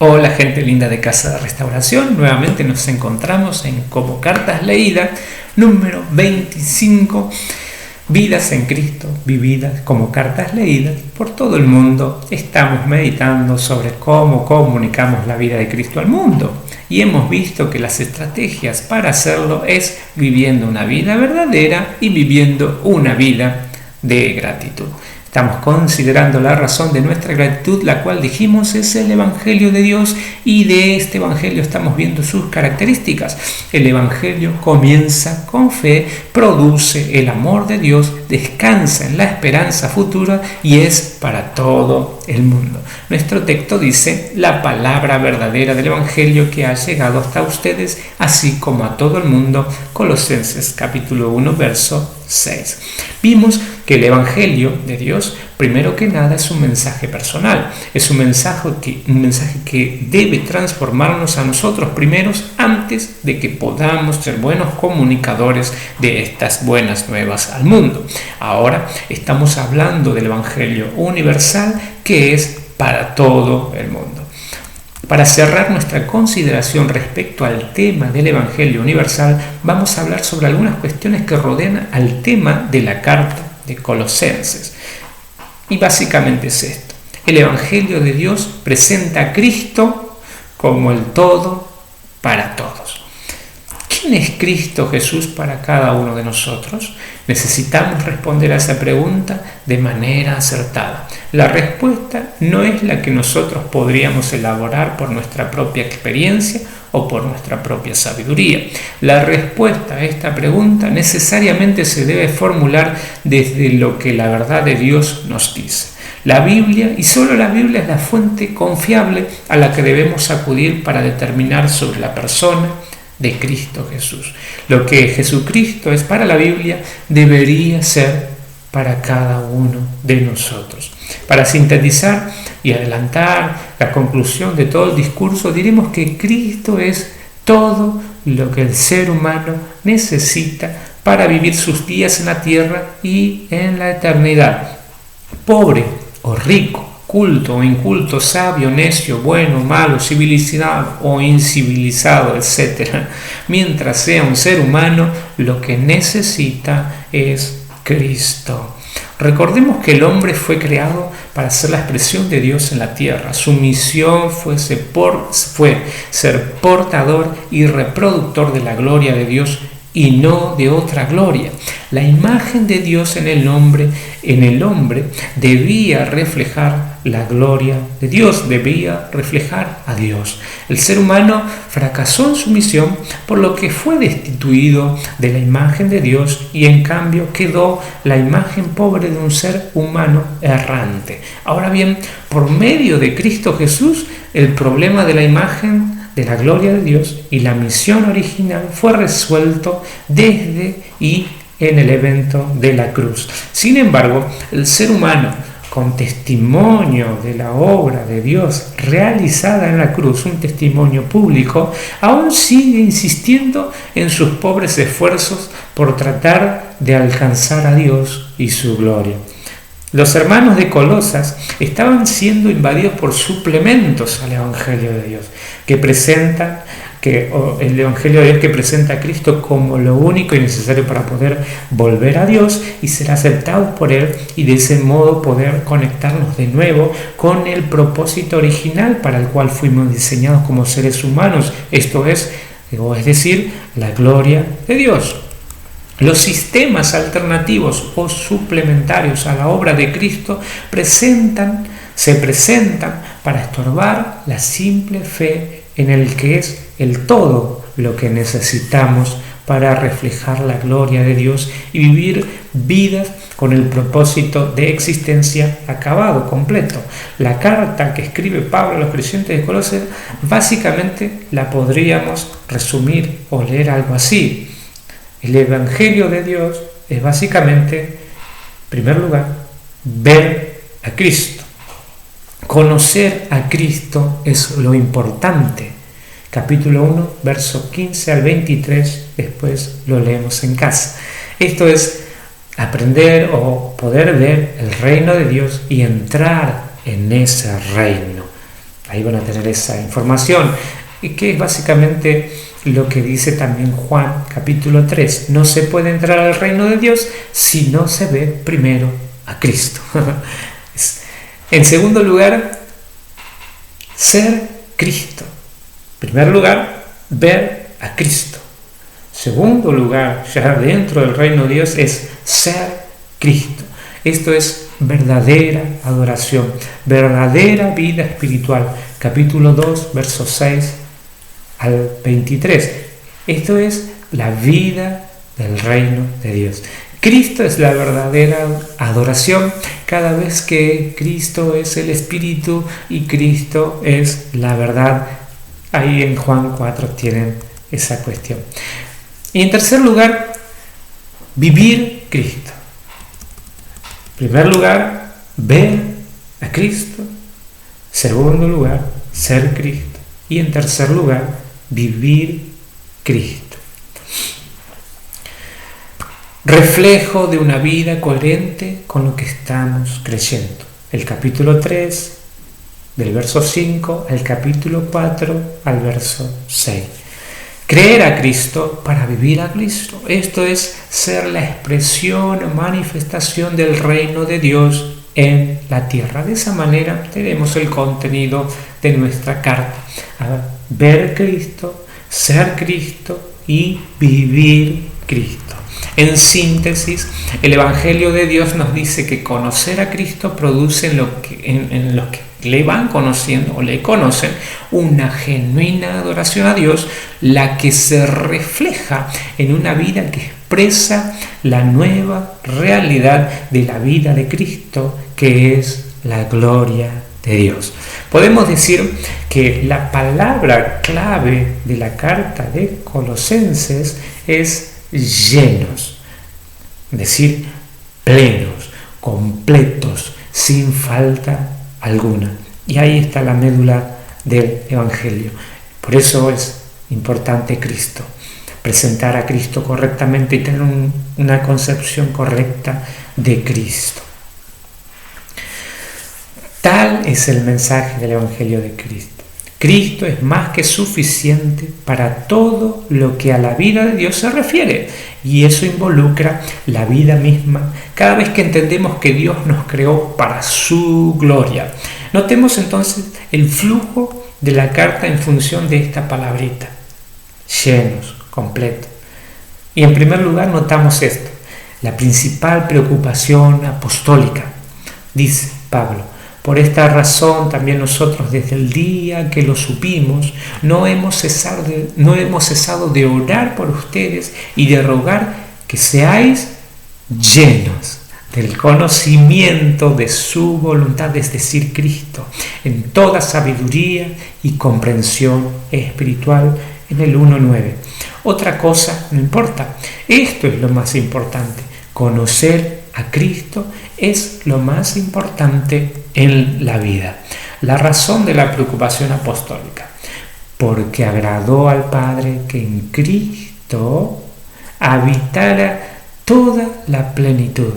Hola gente linda de Casa de Restauración, nuevamente nos encontramos en Como Cartas Leídas, número 25, Vidas en Cristo, vividas como cartas leídas por todo el mundo. Estamos meditando sobre cómo comunicamos la vida de Cristo al mundo y hemos visto que las estrategias para hacerlo es viviendo una vida verdadera y viviendo una vida de gratitud. Estamos considerando la razón de nuestra gratitud, la cual dijimos es el Evangelio de Dios, y de este Evangelio estamos viendo sus características. El Evangelio comienza con fe, produce el amor de Dios, descansa en la esperanza futura y es para todo el mundo. Nuestro texto dice: la palabra verdadera del Evangelio que ha llegado hasta ustedes, así como a todo el mundo. Capítulo 1, verso 6. Vimos que el Evangelio de Dios, primero que nada, es un mensaje personal, es un mensaje que debe transformarnos a nosotros primeros antes de que podamos ser buenos comunicadores de estas buenas nuevas al mundo. Ahora estamos hablando del Evangelio universal, que es para todo el mundo. Para cerrar nuestra consideración respecto al tema del Evangelio universal, vamos a hablar sobre algunas cuestiones que rodean al tema de la carta de Colosenses. Y básicamente es esto: el Evangelio de Dios presenta a Cristo como el todo para todos. ¿Quién es Cristo Jesús para cada uno de nosotros? Necesitamos responder a esa pregunta de manera acertada. La respuesta no es la que nosotros podríamos elaborar por nuestra propia experiencia o por nuestra propia sabiduría. La respuesta a esta pregunta necesariamente se debe formular desde lo que la verdad de Dios nos dice. La Biblia, y solo la Biblia, es la fuente confiable a la que debemos acudir para determinar sobre la persona de Cristo Jesús. Lo que Jesucristo es para la Biblia debería ser para cada uno de nosotros. Para sintetizar y adelantar la conclusión de todo el discurso, diremos que Cristo es todo lo que el ser humano necesita para vivir sus días en la tierra y en la eternidad. Pobre o rico, culto o inculto, sabio, necio, bueno, malo, civilizado o incivilizado, etc. Mientras sea un ser humano, lo que necesita es Cristo. Recordemos que el hombre fue creado para ser la expresión de Dios en la tierra. Su misión fue ser portador y reproductor de la gloria de Dios y no de otra gloria. La imagen de Dios en el hombre debía reflejar la gloria de Dios, debía reflejar a Dios. El ser humano fracasó en su misión, por lo que fue destituido de la imagen de Dios y en cambio quedó la imagen pobre de un ser humano errante. Ahora bien, por medio de Cristo Jesús, el problema de la imagen de la gloria de Dios y la misión original fue resuelto desde y en el evento de la cruz. Sin embargo, el ser humano, con testimonio de la obra de Dios realizada en la cruz, un testimonio público, aún sigue insistiendo en sus pobres esfuerzos por tratar de alcanzar a Dios y su gloria. Los hermanos de Colosas estaban siendo invadidos por suplementos al Evangelio de Dios, el Evangelio de Dios que presenta a Cristo como lo único y necesario para poder volver a Dios y ser aceptados por Él, y de ese modo poder conectarnos de nuevo con el propósito original para el cual fuimos diseñados como seres humanos, esto es decir, la gloria de Dios. Los sistemas alternativos o suplementarios a la obra de Cristo se presentan para estorbar la simple fe en el que es el todo lo que necesitamos para reflejar la gloria de Dios y vivir vidas con el propósito de existencia acabado, completo. La carta que escribe Pablo a los creyentes de Colosas básicamente la podríamos resumir o leer algo así: el Evangelio de Dios es básicamente, en primer lugar, ver a Cristo. Conocer a Cristo es lo importante. Capítulo 1, verso 15 al 23, después lo leemos en casa. Esto es aprender o poder ver el reino de Dios y entrar en ese reino. Ahí van a tener esa información, y que es básicamente lo que dice también Juan capítulo 3. No se puede entrar al reino de Dios si no se ve primero a Cristo. En segundo lugar, ser Cristo. En primer lugar, ver a Cristo. Segundo lugar, ya dentro del reino de Dios, es ser Cristo. Esto es verdadera adoración, verdadera vida espiritual. Capítulo 2, versos 6 al 23. Esto es la vida del reino de Dios. Cristo es la verdadera adoración cada vez que Cristo es el Espíritu y Cristo es la verdad. Ahí en Juan 4 tienen esa cuestión. Y en tercer lugar, vivir Cristo. En primer lugar, ver a Cristo. Segundo lugar, ser Cristo. Y en tercer lugar, vivir Cristo. Reflejo de una vida coherente con lo que estamos creyendo. El capítulo 3, del verso 5 al capítulo 4, al verso 6. Creer a Cristo para vivir a Cristo. Esto es ser la expresión o manifestación del reino de Dios en la tierra. De esa manera tenemos el contenido de nuestra carta. Ver Cristo, ser Cristo y vivir Cristo. En síntesis, el Evangelio de Dios nos dice que conocer a Cristo produce en los que le van conociendo o le conocen una genuina adoración a Dios, la que se refleja en una vida que expresa la nueva realidad de la vida de Cristo, que es la gloria de Dios. Podemos decir que la palabra clave de la carta de Colosenses es llenos, es decir, plenos, completos, sin falta alguna. Y ahí está la médula del Evangelio. Por eso es importante Cristo, presentar a Cristo correctamente y tener una concepción correcta de Cristo. Tal es el mensaje del Evangelio de Cristo. Cristo es más que suficiente para todo lo que a la vida de Dios se refiere, y eso involucra la vida misma cada vez que entendemos que Dios nos creó para su gloria. Notemos entonces el flujo de la carta en función de esta palabrita: llenos, completo. Y en primer lugar notamos esto, la principal preocupación apostólica. Dice Pablo: por esta razón también nosotros desde el día que lo supimos no hemos cesado de orar por ustedes y de rogar que seáis llenos del conocimiento de su voluntad, es decir, Cristo, en toda sabiduría y comprensión espiritual, en el 1:9. Otra cosa no importa, esto es lo más importante, conocer a Cristo es lo más importante en la vida. La razón de la preocupación apostólica: porque agradó al Padre que en Cristo habitara toda la plenitud.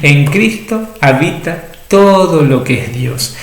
En Cristo habita todo lo que es Dios.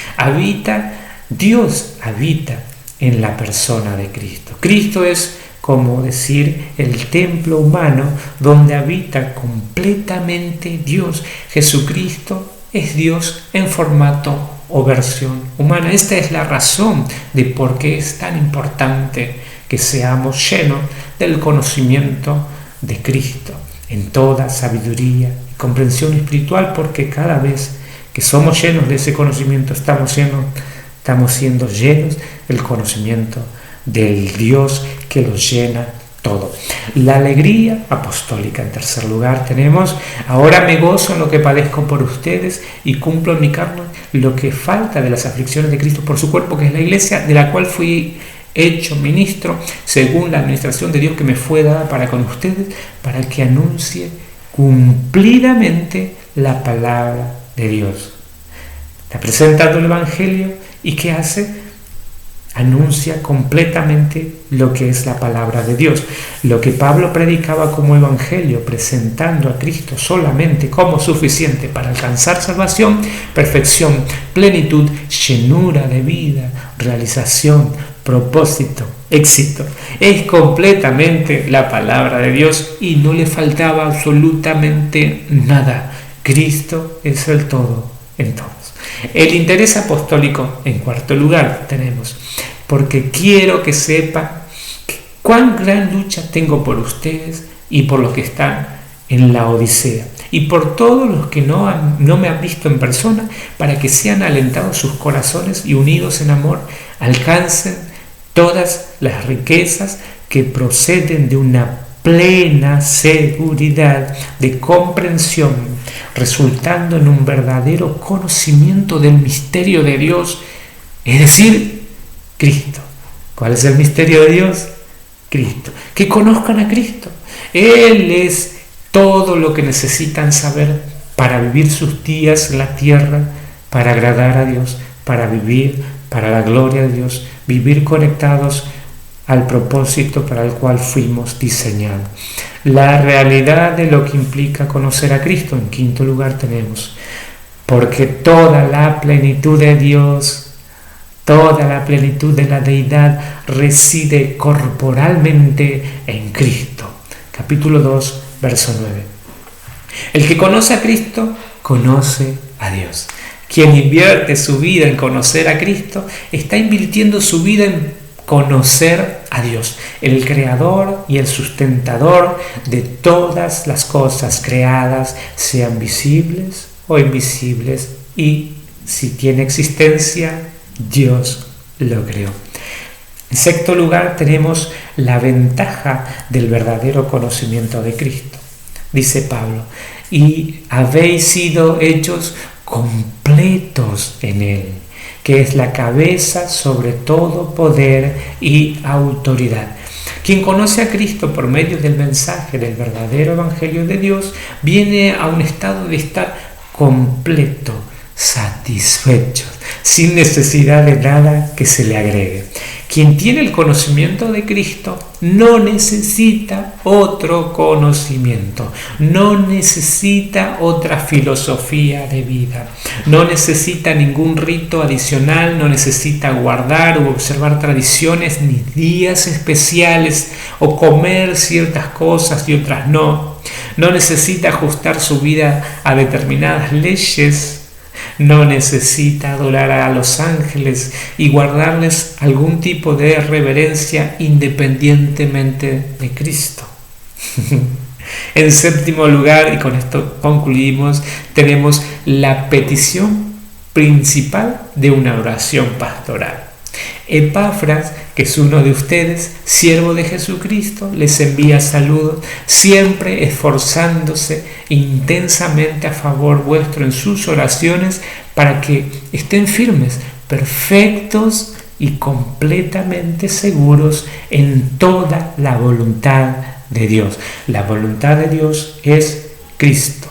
Dios habita en la persona de Cristo. Cristo es, como decir, el templo humano donde habita completamente Dios. Jesucristo es Dios en formato o versión humana. Esta es la razón de por qué es tan importante que seamos llenos del conocimiento de Cristo en toda sabiduría y comprensión espiritual, porque cada vez que somos llenos de ese conocimiento estamos siendo llenos del conocimiento del Dios que lo llena todo. La alegría apostólica. En tercer lugar tenemos: ahora me gozo en lo que padezco por ustedes y cumplo en mi carne lo que falta de las aflicciones de Cristo por su cuerpo, que es la iglesia, de la cual fui hecho ministro según la administración de Dios que me fue dada para con ustedes, para que anuncie cumplidamente la palabra de Dios. Está presentando el Evangelio, y ¿qué hace? anuncia completamente lo que es la palabra de Dios. Lo que Pablo predicaba como evangelio, presentando a Cristo solamente como suficiente para alcanzar salvación, perfección, plenitud, llenura de vida, realización, propósito, éxito. Es completamente la palabra de Dios y no le faltaba absolutamente nada. Cristo es el todo en todos. El interés apostólico, en cuarto lugar, tenemos, porque quiero que sepan cuán gran lucha tengo por ustedes y por los que están en la Odisea, y por todos los que no me han visto en persona, para que sean alentados sus corazones y unidos en amor, alcancen todas las riquezas que proceden de una plena seguridad de comprensión, resultando en un verdadero conocimiento del misterio de Dios, es decir, Cristo. ¿Cuál es el misterio de Dios? Cristo. Que conozcan a Cristo. Él es todo lo que necesitan saber para vivir sus días en la tierra, para agradar a Dios, para vivir para la gloria de Dios, vivir conectados al propósito para el cual fuimos diseñados. La realidad de lo que implica conocer a Cristo, en quinto lugar tenemos, porque toda la plenitud de Dios, toda la plenitud de la deidad reside corporalmente en Cristo. Capítulo 2, verso 9. El que conoce a Cristo, conoce a Dios. Quien invierte su vida en conocer a Cristo, está invirtiendo su vida en conocer a Dios, el creador y el sustentador de todas las cosas creadas, sean visibles o invisibles, y si tiene existencia, Dios lo creó. En sexto lugar tenemos la ventaja del verdadero conocimiento de Cristo. Dice Pablo, y habéis sido hechos completos en Él, que es la cabeza sobre todo poder y autoridad. Quien conoce a Cristo por medio del mensaje del verdadero evangelio de Dios, viene a un estado de estar completo, satisfecho, sin necesidad de nada que se le agregue. Quien tiene el conocimiento de Cristo no necesita otro conocimiento, no necesita otra filosofía de vida, no necesita ningún rito adicional, no necesita guardar o observar tradiciones ni días especiales o comer ciertas cosas y otras no. No necesita ajustar su vida a determinadas leyes. No necesita adorar a los ángeles y guardarles algún tipo de reverencia independientemente de Cristo. En séptimo lugar, y con esto concluimos, tenemos la petición principal de una oración pastoral. Epafras, que es uno de ustedes, siervo de Jesucristo, les envía saludos, siempre esforzándose intensamente a favor vuestro en sus oraciones, para que estén firmes, perfectos y completamente seguros en toda la voluntad de Dios. La voluntad de Dios es Cristo.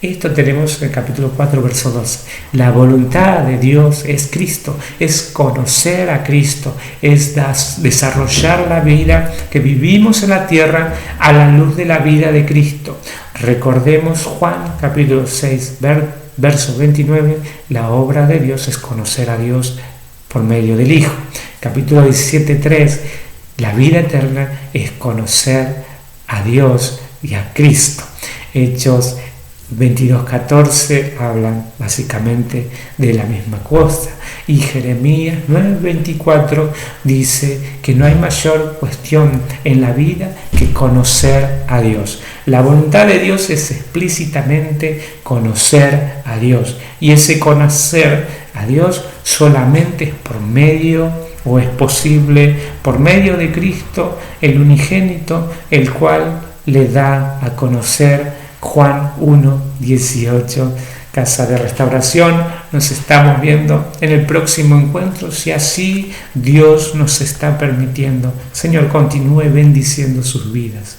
Esto tenemos en el capítulo 4, verso 12. La voluntad de Dios es Cristo, es conocer a Cristo, es desarrollar la vida que vivimos en la tierra a la luz de la vida de Cristo. Recordemos Juan capítulo 6, verso 29, la obra de Dios es conocer a Dios por medio del Hijo. Capítulo 17, 3, la vida eterna es conocer a Dios y a Cristo. Hechos 22:14 hablan básicamente de la misma cosa, y Jeremías 9:24 dice que no hay mayor cuestión en la vida que conocer a Dios. La voluntad de Dios es explícitamente conocer a Dios, y ese conocer a Dios solamente es por medio, o es posible por medio de Cristo, el unigénito, el cual le da a conocer. Juan 1:18, Casa de Restauración. Nos estamos viendo en el próximo encuentro, si así Dios nos está permitiendo. Señor, continúe bendiciendo sus vidas.